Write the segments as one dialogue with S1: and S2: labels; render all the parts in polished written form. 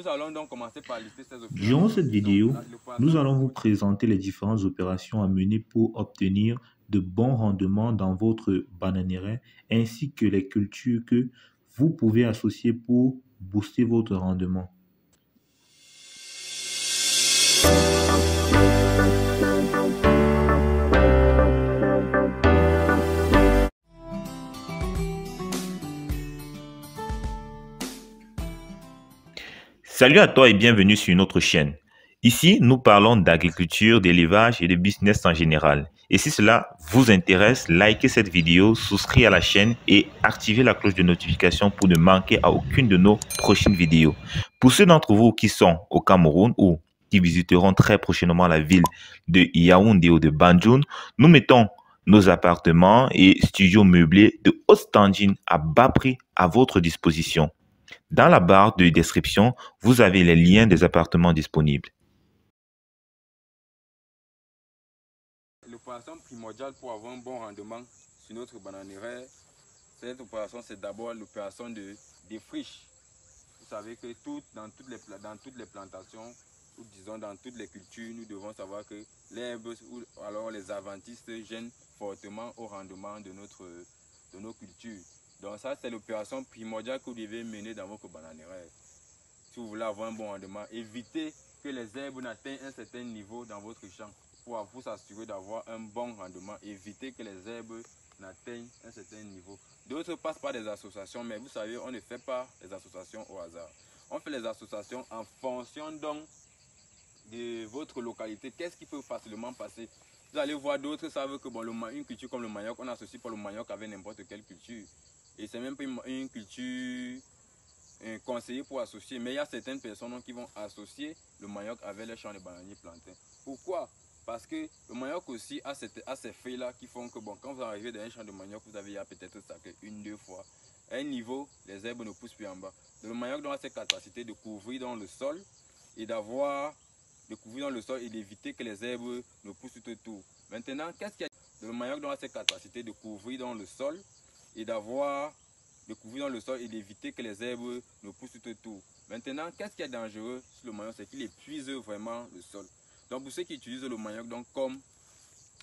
S1: Nous allons donc commencer par lister ces
S2: Durant
S1: opérations.
S2: cette vidéo,
S1: Donc, le poisson
S2: nous allons vous présenter les différentes opérations à mener pour obtenir de bons rendements dans votre bananerai ainsi que les cultures que vous pouvez associer pour booster votre rendement. Salut à toi et bienvenue sur notre chaîne. Ici, nous parlons d'agriculture, d'élevage et de business en général. Et si cela vous intéresse, likez cette vidéo, souscrivez à la chaîne et activez la cloche de notification pour ne manquer à aucune de nos prochaines vidéos. Pour ceux d'entre vous qui sont au Cameroun ou qui visiteront très prochainement la ville de Yaoundé ou de Banjul, nous mettons nos appartements et studios meublés de haute standing à bas prix à votre disposition. Dans la barre de description, vous avez les liens des appartements disponibles.
S1: Le poisson primordial pour avoir un bon rendement sur notre bananerai, cette opération, c'est d'abord l'opération de défriche. Vous savez que dans toutes les plantations, ou disons dans toutes les cultures, nous devons savoir que l'herbe ou alors les adventistes gênent fortement au rendement de nos cultures. Donc ça, c'est l'opération primordiale que vous devez mener dans votre bananerai. Si vous voulez avoir un bon rendement, évitez que les herbes n'atteignent un certain niveau dans votre champ pour vous assurer d'avoir un bon rendement. Évitez que les herbes n'atteignent un certain niveau. D'autres passent par des associations, mais vous savez, on ne fait pas les associations au hasard. On fait les associations en fonction donc de votre localité. Qu'est-ce qui peut facilement passer? Vous allez voir, d'autres savent que bon, une culture comme le manioc, on n'associe pas le manioc avec n'importe quelle culture. Et c'est même pas une culture conseillée pour associer. Mais il y a certaines personnes qui vont associer le manioc avec les champs de bananiers plantains. Pourquoi? Parce que le manioc aussi a ces feuilles-là qui font que bon, quand vous arrivez dans un champ de manioc, vous avez peut-être ça que une, deux fois. À un niveau, les herbes ne poussent plus en bas. Donc, le manioc a cette capacité de couvrir dans le sol et d'éviter que les herbes ne poussent tout autour. Maintenant, qu'est-ce qu'il y a? Le manioc a cette capacité de couvrir dans le sol et d'éviter que les herbes ne poussent tout autour. Maintenant, qu'est-ce qui est dangereux sur le manioc? C'est qu'il épuise vraiment le sol. Donc pour ceux qui utilisent le manioc donc, comme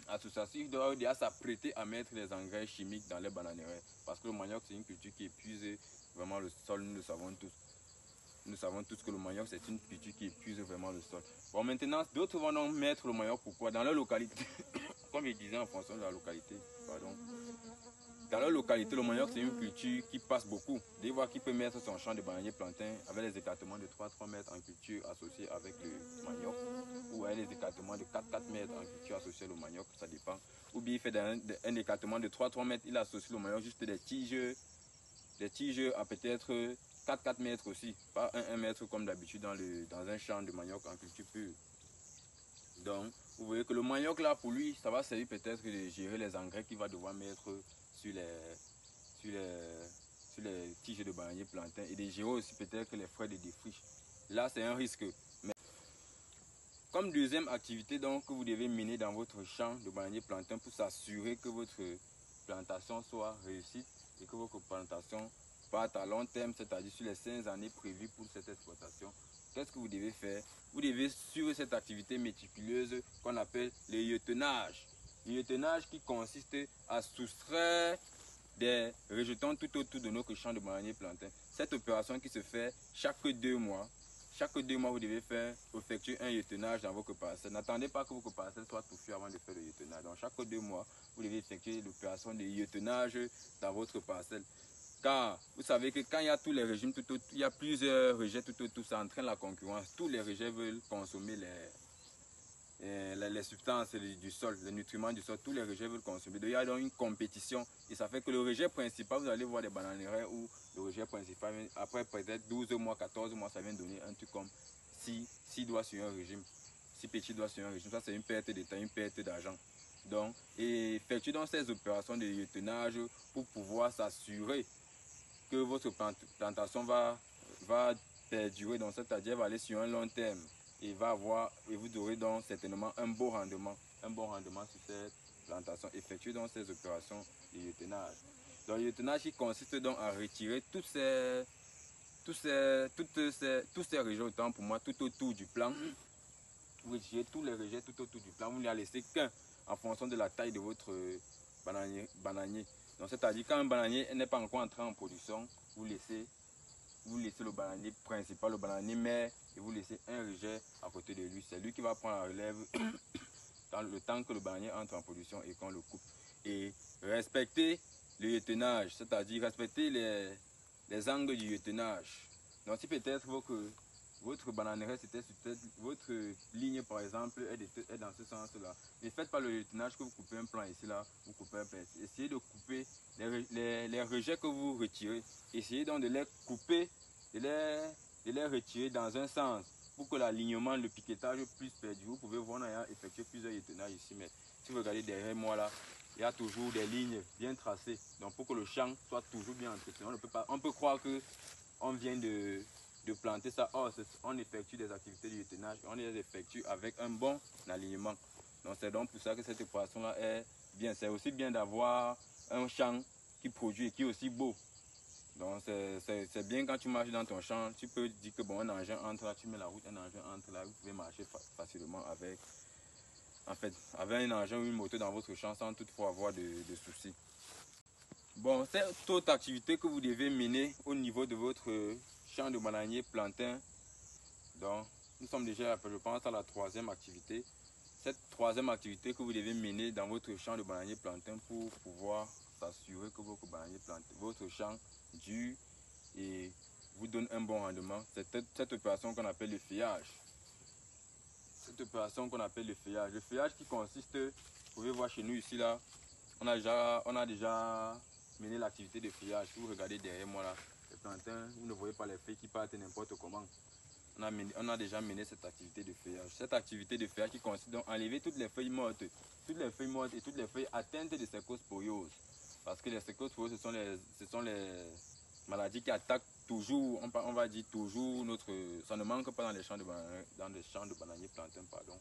S1: association, ils doivent déjà s'apprêter à mettre des engrais chimiques dans les bananeraies. Parce que le manioc, c'est une culture qui épuise vraiment le sol, nous le savons tous. Nous savons tous que le manioc, c'est une culture qui épuise vraiment le sol. Bon, maintenant, d'autres vont donc mettre le manioc, pourquoi? Dans leur localité, comme je disais, en fonction de la localité, pardon. Dans leur localité, le manioc, c'est une culture qui passe beaucoup. Des fois, qui peut mettre son champ de bananier plantain avec les écartements de 3-3 mètres en culture associés avec le manioc, ou avec les écartements de 4-4 mètres en culture associés au manioc, ça dépend. Ou bien il fait un écartement de 3-3 mètres, il associe le manioc juste des tiges à peut-être 4-4 mètres aussi, pas 1 mètre comme d'habitude dans un champ de manioc en culture pure. Donc, vous voyez que le manioc là, pour lui, ça va servir peut-être de gérer les engrais qu'il va devoir mettre sur les tiges de bananier plantain et de gérer aussi peut-être les frais de défriche. Là, c'est un risque. Mais comme deuxième activité donc, que vous devez mener dans votre champ de bananier plantain pour s'assurer que votre plantation soit réussie et que votre plantation parte à long terme, c'est-à-dire sur les 5 années prévues pour cette exploitation, qu'est-ce que vous devez faire? Vous devez suivre cette activité méticuleuse qu'on appelle le lieutenage. Le lieutenage qui consiste à soustraire des rejetons tout autour de notre champ de bananier plantain. Cette opération qui se fait chaque 2 mois. Chaque 2 mois, vous devez effectuer un lieutenage dans votre parcelle. N'attendez pas que votre parcelle soit touffue avant de faire le lieutenage. Donc chaque 2 mois, vous devez effectuer l'opération de lieutenage dans votre parcelle. Car vous savez que quand il y a tous les régimes, il y a plusieurs rejets tout autour, ça entraîne la concurrence. Tous les rejets veulent consommer les substances du sol, les nutriments du sol, tous les rejets veulent consommer. Donc il y a donc une compétition et ça fait que le rejet principal, vous allez voir des bananeraies où le rejet principal, après peut-être 12 mois, 14 mois, ça vient donner un truc comme 6 doigts sur un régime, 6 petits doigts sur un régime. Ça c'est une perte de temps, une perte d'argent. Donc, effectuez donc ces opérations de lieutenage pour pouvoir s'assurer que votre plantation va perdurer, donc c'est-à-dire va aller sur un long terme. Et vous aurez donc certainement un bon rendement sur cette plantation. Effectuez donc ces opérations de lieutenage. Donc le lieutenage qui consiste donc à retirer toutes ces tous ces rejets, autant pour moi, tout autour du plan. Vous retirez tous les rejets tout autour du plan. Vous ne les laissez qu'un en fonction de la taille de votre bananier. Donc, c'est-à-dire quand un bananier n'est pas encore entré en production, vous laissez le bananier principal, le bananier mère, et vous laissez un rejet à côté de lui. C'est lui qui va prendre la relève dans le temps que le bananier entre en production et qu'on le coupe. Et respectez le yetenage, c'est-à-dire respectez les angles du yetenage. Donc si peut-être votre bananeraie, votre ligne par exemple est dans ce sens-là, ne faites pas le yetenage que vous coupez un plan ici, là, vous coupez un plan ici. Essayez de couper les rejets que vous retirez. Essayez donc de les couper, de les retirer dans un sens pour que l'alignement, le piquetage puisse perdurer. Vous pouvez voir, on a effectué plusieurs yetenages ici, mais si vous regardez derrière moi là, il y a toujours des lignes bien tracées. Donc pour que le champ soit toujours bien entretenu, on peut croire qu'on vient de planter ça. Or, on effectue des activités de yetenage, on les effectue avec un bon alignement. Donc c'est donc pour ça que cette opération là est bien. C'est aussi bien d'avoir un champ qui produit et qui est aussi beau. Donc c'est bien quand tu marches dans ton champ, tu peux dire que bon, un engin entre là, tu mets la route, un engin entre là, vous pouvez marcher facilement avec un engin ou une moto dans votre champ sans toutefois avoir de soucis. Bon, cette autre activité que vous devez mener au niveau de votre champ de bananier plantain. Donc, nous sommes déjà, je pense, à la troisième activité. Cette troisième activité que vous devez mener dans votre champ de bananier plantain pour pouvoir s'assurer que votre champ dure et vous donne un bon rendement. C'est cette opération qu'on appelle le feuillage. Cette opération qu'on appelle le feuillage. Le feuillage qui consiste, vous pouvez voir chez nous ici là, on a déjà mené l'activité de feuillage. Si vous regardez derrière moi là, les plantains, vous ne voyez pas les feuilles qui partent n'importe comment. On a déjà mené cette activité de feuillage. Cette activité de feuillage qui consiste donc à enlever toutes les feuilles mortes et toutes les feuilles atteintes de cercosporiose. Parce que les cercosporioses, ce sont les maladies qui attaquent toujours, on va dire toujours ça ne manque pas dans les champs de bananiers plantains, pardon.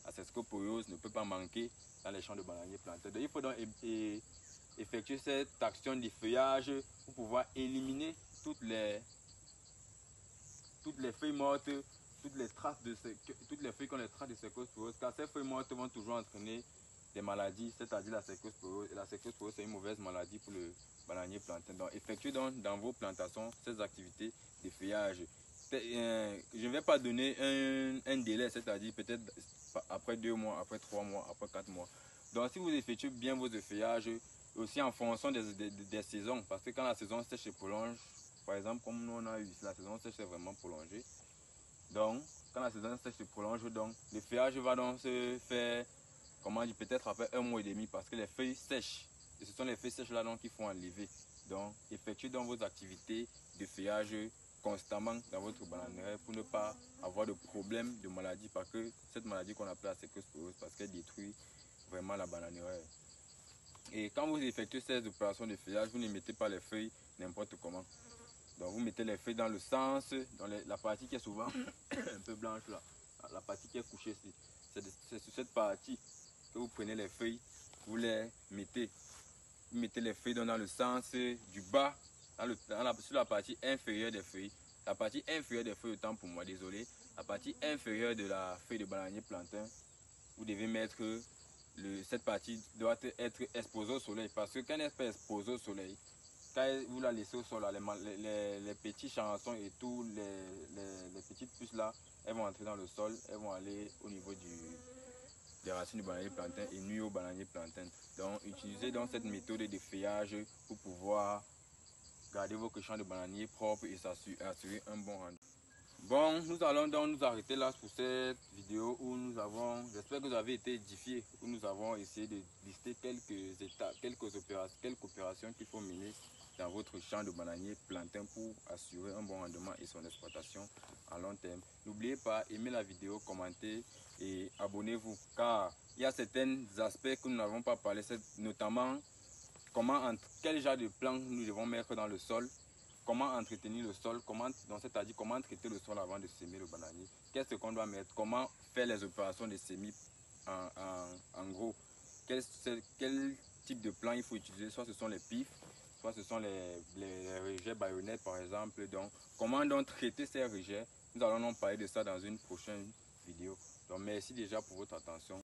S1: La cercosporiose ne peut pas manquer dans les champs de bananiers plantains. Donc il faut donc effectuer cette action de feuillage pour pouvoir éliminer toutes les feuilles mortes, toutes les feuilles qui ont les traces de cercosporiose, car ces feuilles mortes vont toujours entraîner des maladies, c'est-à-dire la cercosporiose. Et la cercosporiose, c'est une mauvaise maladie pour le bananier plantain. Donc, effectuez donc dans vos plantations ces activités de feuillage. Je ne vais pas donner un délai, c'est-à-dire peut-être après 2 mois, après 3 mois, après 4 mois. Donc, si vous effectuez bien vos feuillages, aussi en fonction des saisons, parce que quand la saison sèche et prolonge, par exemple, comme nous on a eu ici, la saison sèche est vraiment prolongée. Donc, quand la saison sèche se prolonge, donc, le feuillage va donc se faire, comment dire, peut-être après 1 mois et demi, parce que les feuilles sèchent. Et ce sont les feuilles sèches là donc qu'il faut enlever. Donc, effectuez donc vos activités de feuillage constamment dans votre bananeraie pour ne pas avoir de problème de maladie, parce que cette maladie qu'on appelle la cercosporiose, parce qu'elle détruit vraiment la bananeraie. Et quand vous effectuez ces opérations de feuillage, vous ne mettez pas les feuilles n'importe comment. Donc vous mettez les feuilles dans le sens, dans la partie qui est souvent un peu blanche là, la partie qui est couchée ici. C'est sur cette partie que vous prenez les feuilles, vous les mettez. Vous mettez les feuilles dans le sens du bas, sur la partie inférieure des feuilles. La partie inférieure des feuilles, autant pour moi, désolé. La partie inférieure de la feuille de bananier plantain, vous devez mettre cette partie doit être exposée au soleil, parce que quand elle n'est pas exposée au soleil, quand vous la laissez au sol, les petits charançons et tous les petites puces là, elles vont entrer dans le sol, elles vont aller au niveau des racines du bananier plantain et nuire au bananier plantain. Donc utilisez donc cette méthode de feuillage pour pouvoir garder votre champ de bananier propre et assurer un bon rendement. Bon, nous allons donc nous arrêter là pour cette vidéo où j'espère que vous avez été édifiés, où nous avons essayé de lister quelques étapes, quelques opérations qu'il faut mener dans votre champ de bananier plantain pour assurer un bon rendement et son exploitation à long terme. N'oubliez pas, aimez la vidéo, commentez et abonnez-vous, car il y a certains aspects que nous n'avons pas parlé, notamment quel genre de plan nous devons mettre dans le sol, comment entretenir le sol, c'est-à-dire comment traiter le sol avant de semer le bananier, qu'est-ce qu'on doit mettre, comment faire les opérations de semis en gros, quel type de plan il faut utiliser, soit ce sont les pifs, soit ce sont les rejets baïonnettes par exemple. Donc, comment donc traiter ces rejets? Nous allons en parler de ça dans une prochaine vidéo. Donc, merci déjà pour votre attention.